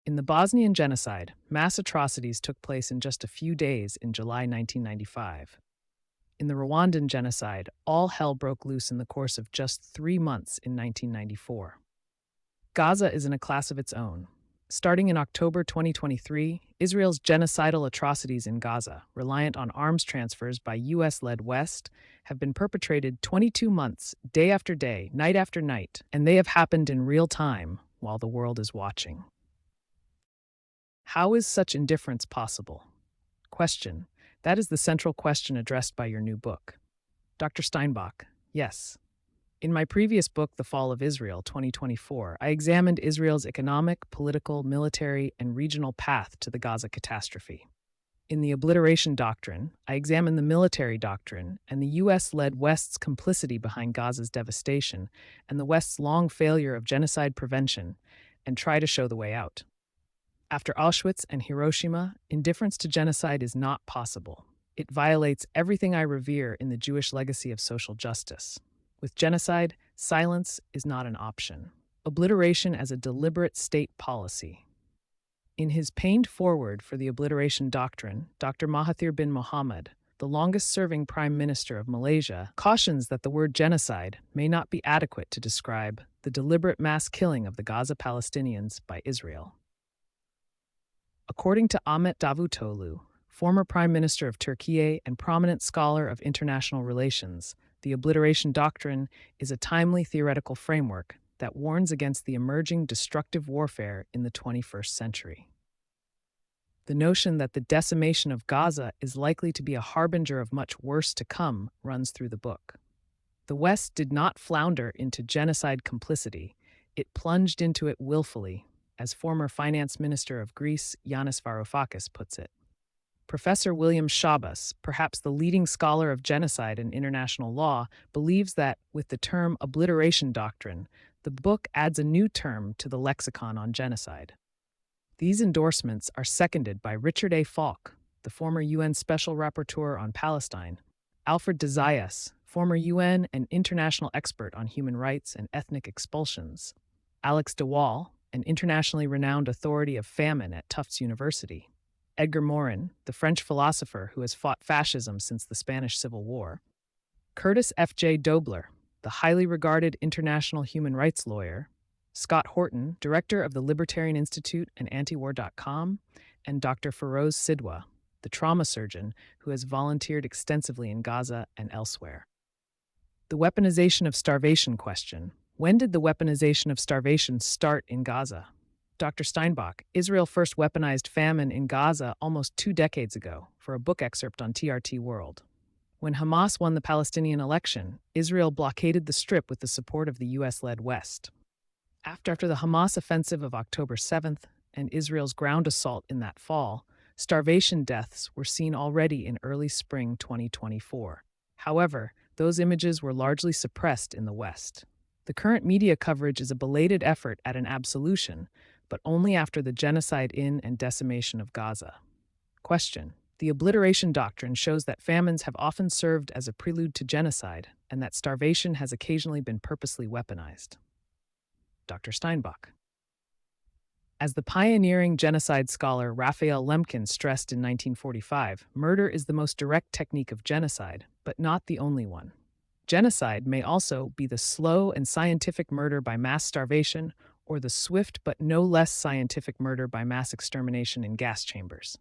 In the Bosnian genocide, mass atrocities took place in just a few days in July 1995. In the Rwandan genocide, all hell broke loose in the course of just 3 months in 1994. Gaza is in a class of its own. Starting in October 2023, Israel's genocidal atrocities in Gaza, reliant on arms transfers by US-led West, have been perpetrated 22 months, day after day, night after night, and they have happened in real time while the world is watching. How is such indifference possible? Question. That is the central question addressed by your new book. Dr. Steinbock. Yes. In my previous book, The Fall of Israel, 2024, I examined Israel's economic, political, military, and regional path to the Gaza catastrophe. In the Obliteration Doctrine, I examined the military doctrine and the US-led West's complicity behind Gaza's devastation and the West's long failure of genocide prevention, and try to show the way out. After Auschwitz and Hiroshima, indifference to genocide is not possible. It violates everything I revere in the Jewish legacy of social justice. With genocide, silence is not an option. Obliteration as a deliberate state policy. In his pained foreword for the Obliteration Doctrine, Dr. Mahathir bin Mohamad, the longest-serving Prime Minister of Malaysia, cautions that the word genocide may not be adequate to describe the deliberate mass killing of the Gaza Palestinians by Israel. According to Ahmet Davutoglu, former Prime Minister of Turkey and prominent scholar of international relations, the Obliteration Doctrine is a timely theoretical framework that warns against the emerging destructive warfare in the 21st century. The notion that the decimation of Gaza is likely to be a harbinger of much worse to come runs through the book. The West did not flounder into genocide complicity, it plunged into it willfully, as former Finance Minister of Greece Yanis Varoufakis puts it. Professor William Schabas, perhaps the leading scholar of genocide and international law, believes that, with the term obliteration doctrine, the book adds a new term to the lexicon on genocide. These endorsements are seconded by Richard A. Falk, the former UN Special Rapporteur on Palestine, Alfred de Zayas, former UN and international expert on human rights and ethnic expulsions, Alex de Waal, an internationally renowned authority of famine at Tufts University, Edgar Morin, the French philosopher who has fought fascism since the Spanish Civil War, Curtis F.J. Dobler, the highly regarded international human rights lawyer, Scott Horton, director of the Libertarian Institute and Antiwar.com, and Dr. Feroz Sidwa, the trauma surgeon who has volunteered extensively in Gaza and elsewhere. The weaponization of starvation question. When did the weaponization of starvation start in Gaza? Dr. Steinbock, Israel first weaponized famine in Gaza almost 2 decades ago for a book excerpt on TRT World. When Hamas won the Palestinian election, Israel blockaded the Strip with the support of the US-led West. After the Hamas offensive of October 7th and Israel's ground assault in that fall, starvation deaths were seen already in early spring 2024. However, those images were largely suppressed in the West. The current media coverage is a belated effort at an absolution, but only after the genocide in and decimation of Gaza. Question. The Obliteration Doctrine shows that famines have often served as a prelude to genocide and that starvation has occasionally been purposely weaponized. Dr. Steinbock. As the pioneering genocide scholar Raphael Lemkin stressed in 1945, murder is the most direct technique of genocide, but not the only one. Genocide may also be the slow and scientific murder by mass starvation or the swift but no less scientific murder by mass extermination in gas chambers.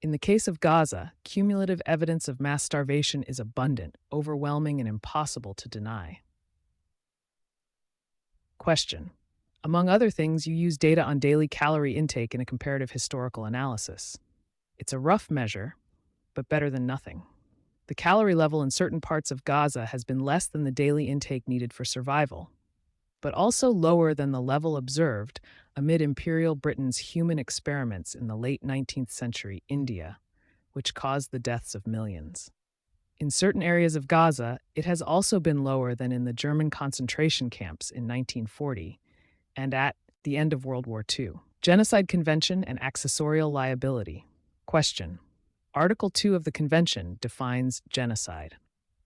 In the case of Gaza, cumulative evidence of mass starvation is abundant, overwhelming, and impossible to deny. Question. Among other things, you use data on daily calorie intake in a comparative historical analysis. It's a rough measure, but better than nothing. The calorie level in certain parts of Gaza has been less than the daily intake needed for survival, but also lower than the level observed amid Imperial Britain's human experiments in the late 19th century India, which caused the deaths of millions. In certain areas of Gaza, it has also been lower than in the German concentration camps in 1940 and at the end of World War II. Genocide Convention and Accessorial Liability. Question. Article 2 of the Convention defines genocide.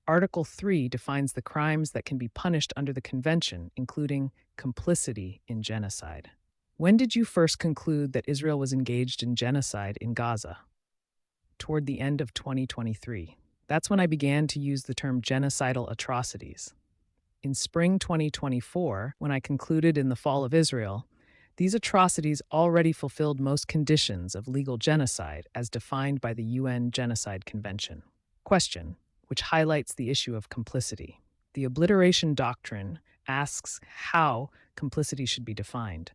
Article 3 defines the crimes that can be punished under the Convention, including complicity in genocide. When did you first conclude that Israel was engaged in genocide in Gaza? Toward the end of 2023. That's when I began to use the term genocidal atrocities. In spring 2024, when I concluded in the fall of Israel, these atrocities already fulfilled most conditions of legal genocide as defined by the UN Genocide Convention. Question, which highlights the issue of complicity. The Obliteration Doctrine asks how complicity should be defined.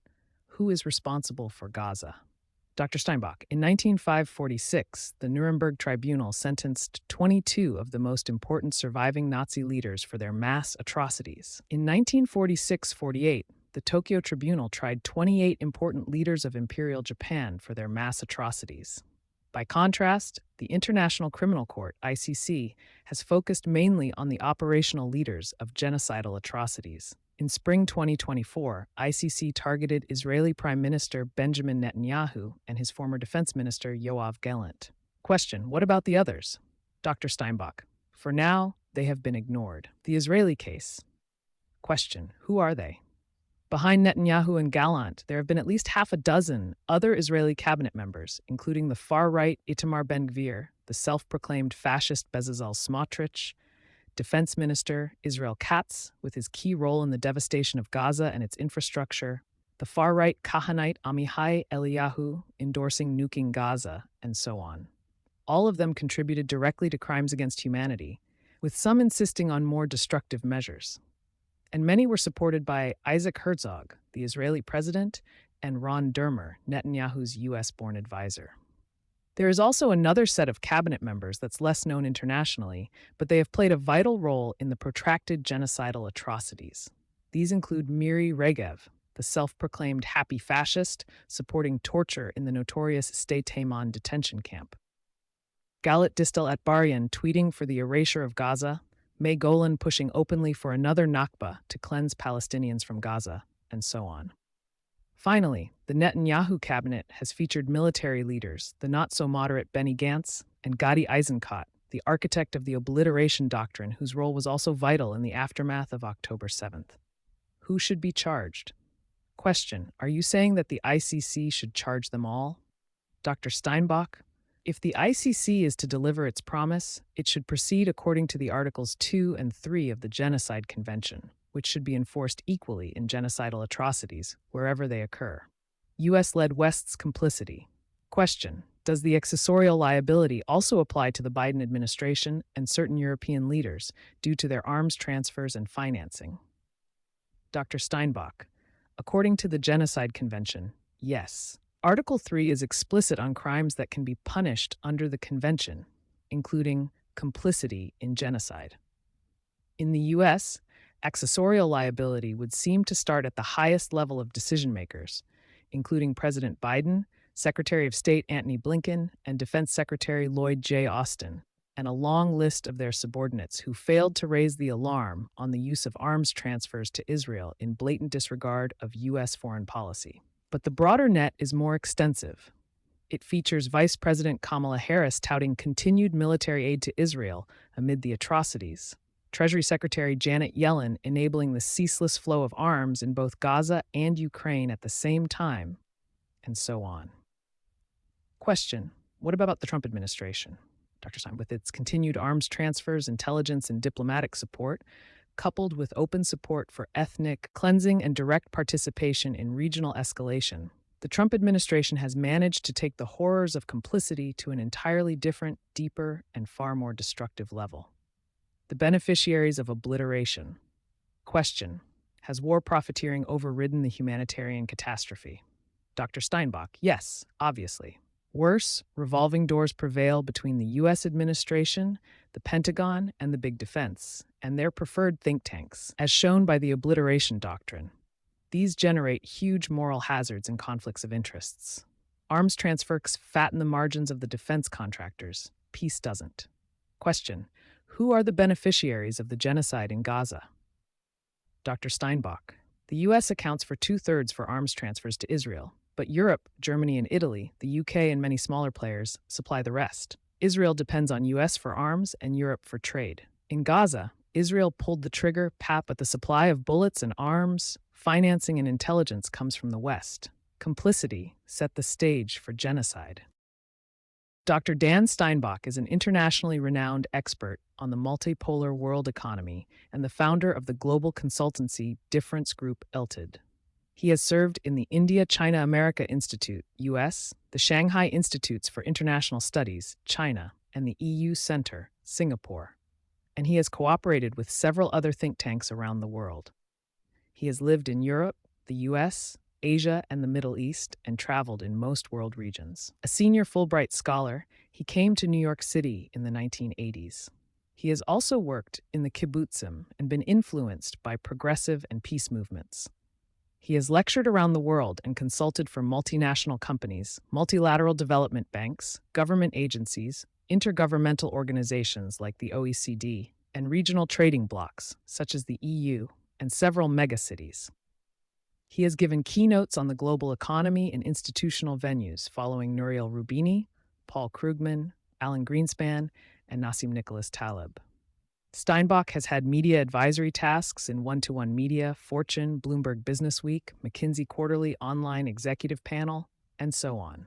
Who is responsible for Gaza? Dr. Steinbock, in 1946, the Nuremberg Tribunal sentenced 22 of the most important surviving Nazi leaders for their mass atrocities. In 1946-48, the Tokyo Tribunal tried 28 important leaders of Imperial Japan for their mass atrocities. By contrast, the International Criminal Court, ICC, has focused mainly on the operational leaders of genocidal atrocities. In spring 2024, ICC targeted Israeli Prime Minister Benjamin Netanyahu and his former Defense Minister Yoav Gallant. Question, what about the others? Dr. Steinbock, for now, they have been ignored. The Israeli case. Question, who are they? Behind Netanyahu and Gallant, there have been at least half a dozen other Israeli cabinet members, including the far-right Itamar Ben-Gvir, the self-proclaimed fascist Bezalel Smotrich, Defense Minister Israel Katz, with his key role in the devastation of Gaza and its infrastructure, the far-right Kahanite Amihai Eliyahu, endorsing nuking Gaza, and so on. All of them contributed directly to crimes against humanity, with some insisting on more destructive measures. And many were supported by Isaac Herzog, the Israeli president, and Ron Dermer, Netanyahu's US-born advisor. There is also another set of cabinet members that's less known internationally, but they have played a vital role in the protracted genocidal atrocities. These include Miri Regev, the self-proclaimed happy fascist, supporting torture in the notorious Sde Taman detention camp. Galit Distel Atbarian tweeting for the erasure of Gaza, May Golan pushing openly for another Nakba to cleanse Palestinians from Gaza, and so on. Finally, the Netanyahu cabinet has featured military leaders, the not-so-moderate Benny Gantz and Gadi Eisenkot, the architect of the Obliteration Doctrine, whose role was also vital in the aftermath of October 7th. Who should be charged? Question, are you saying that the ICC should charge them all? Dr. Steinbock, if the ICC is to deliver its promise, it should proceed according to the Articles 2 and 3 of the Genocide Convention, which should be enforced equally in genocidal atrocities wherever they occur. U.S.-led West's complicity. Question, does the accessorial liability also apply to the Biden administration and certain European leaders due to their arms transfers and financing? Dr. Steinbock, according to the Genocide Convention, yes. Article 3 is explicit on crimes that can be punished under the convention, including complicity in genocide. In the U.S., accessorial liability would seem to start at the highest level of decision-makers, including President Biden, Secretary of State Antony Blinken, and Defense Secretary Lloyd J. Austin, and a long list of their subordinates who failed to raise the alarm on the use of arms transfers to Israel in blatant disregard of U.S. foreign policy. But the broader net is more extensive. It features Vice President Kamala Harris touting continued military aid to Israel amid the atrocities, Treasury Secretary Janet Yellen enabling the ceaseless flow of arms in both Gaza and Ukraine at the same time, and so on. Question, what about the Trump administration? Dr. Stein, with its continued arms transfers, intelligence, and diplomatic support, coupled with open support for ethnic cleansing and direct participation in regional escalation, the Trump administration has managed to take the horrors of complicity to an entirely different, deeper, and far more destructive level. The beneficiaries of obliteration. Question, has war profiteering overridden the humanitarian catastrophe? Dr. Steinbock, yes, obviously. Worse, revolving doors prevail between the U.S. administration, the Pentagon, and the big defense, and their preferred think tanks, as shown by the Obliteration Doctrine. These generate huge moral hazards and conflicts of interests. Arms transfers fatten the margins of the defense contractors. Peace doesn't. Question, who are the beneficiaries of the genocide in Gaza? Dr. Steinbock, the U.S. accounts for 2/3 for arms transfers to Israel, but Europe, Germany, and Italy, the UK, and many smaller players supply the rest. Israel depends on US for arms and Europe for trade. In Gaza, Israel pulled the trigger, but the supply of bullets and arms, financing, and intelligence comes from the West. Complicity set the stage for genocide. Dr. Dan Steinbock is an internationally renowned expert on the multipolar world economy and the founder of the global consultancy Difference Group Ltd. He has served in the India-China-America Institute, US, the Shanghai Institutes for International Studies, China, and the EU Center, Singapore. And he has cooperated with several other think tanks around the world. He has lived in Europe, the US, Asia, and the Middle East, and traveled in most world regions. A senior Fulbright scholar, he came to New York City in the 1980s. He has also worked in the kibbutzim and been influenced by progressive and peace movements. He has lectured around the world and consulted for multinational companies, multilateral development banks, government agencies, intergovernmental organizations like the OECD, and regional trading blocs such as the EU and several megacities. He has given keynotes on the global economy in institutional venues following Nouriel Roubini, Paul Krugman, Alan Greenspan, and Nassim Nicholas Taleb. Steinbock has had media advisory tasks in One-to-One Media, Fortune, Bloomberg Businessweek, McKinsey Quarterly Online Executive Panel, and so on.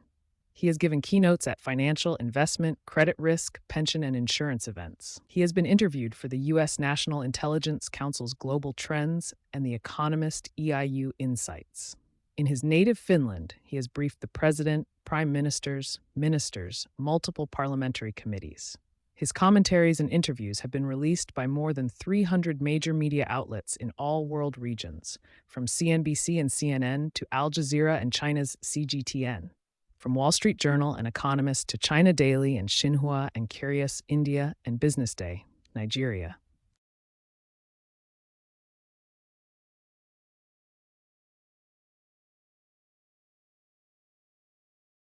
He has given keynotes at financial, investment, credit risk, pension, and insurance events. He has been interviewed for the U.S. National Intelligence Council's Global Trends and The Economist EIU Insights. In his native Finland, he has briefed the president, prime ministers, multiple parliamentary committees. His commentaries and interviews have been released by more than 300 major media outlets in all world regions, from CNBC and CNN to Al Jazeera and China's CGTN. From Wall Street Journal and Economist to China Daily and Xinhua and Curious India and Business Day, Nigeria.